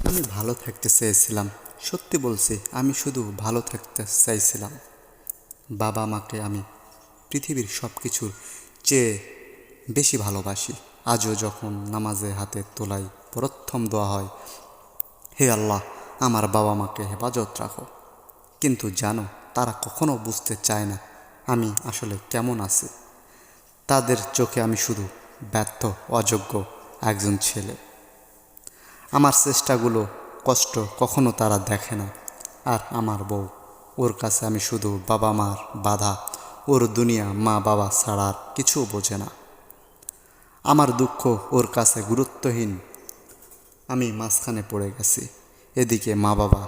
আমি ভালো থাকতে চেয়েছিলাম। সত্যি বলছি, আমি শুধু ভালো থাকতে চাইছিলাম। বাবা মাকে আমি পৃথিবীর সব কিছুর চেয়ে বেশি ভালোবাসি। আজও যখন নামাজে হাতে তোলাই প্রথম দোয়া হয়, হে আল্লাহ, আমার বাবা মাকে হেফাজত রাখো। কিন্তু জানো, তারা কখনো বুঝতে চায় না আমি আসলে কেমন আছি। তাদের চোখে আমি শুধু ব্যর্থ, অযোগ্য একজন ছেলে। আমার চেষ্টাগুলো, কষ্ট কখনো তারা দেখে না। আর আমার বউ, ওর কাছে আমি শুধু বাবা মার বাধা। ওর দুনিয়া মা বাবা ছাড়া আর কিছু বোঝে না। আমার দুঃখ ওর কাছে গুরুত্বহীন। আমি মাঝখানে পড়ে গেছি। এদিকে মা বাবা,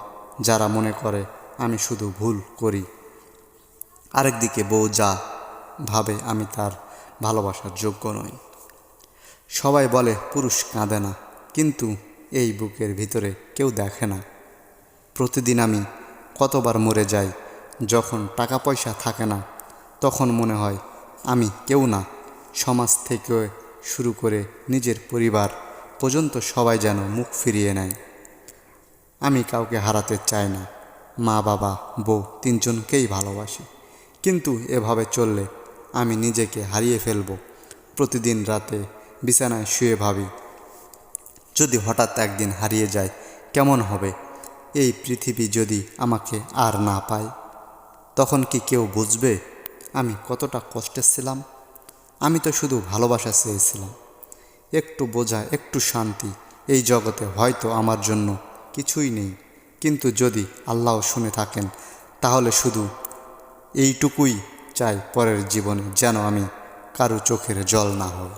যারা মনে করে আমি শুধু ভুল করি, আরেকদিকে বউ যা ভাবে আমি তার ভালোবাসার যোগ্য নই। সবাই বলে পুরুষ কাঁদে না, কিন্তু এই বুকের ভিতরে কেউ দেখে না প্রতিদিন আমি কতবার মরে যাই। যখন টাকা পয়সা থাকে না, তখন মনে হয় আমি কেউ না। সমাজ থেকে শুরু করে নিজের পরিবার পর্যন্ত সবাই যেন মুখ ফিরিয়ে নেয়। আমি কাউকে হারাতে চাই না। মা বাবা বউ তিনজনকেই ভালোবাসি, কিন্তু এভাবে চললে আমি নিজেকে হারিয়ে ফেলব। প্রতিদিন রাতে বিছানায় শুয়ে ভাবি, যদি হঠাৎ একদিন হারিয়ে যায় কেমন হবে। এই পৃথিবী যদি আমাকে আর না পায়, তখন কি কেউ বুঝবে আমি কতটা কষ্টে ছিলাম। আমি তো শুধু ভালোবাসা চেয়েছিলাম, একটু বোঝা, একটু শান্তি। এই জগতে হয়তো আমার জন্য কিছুই নেই, কিন্তু যদি আল্লাহ শুনে থাকেন, তাহলে শুধু এইটুকুই চাই, পরের জীবনে যেন আমি কারো চোখের জল না হই।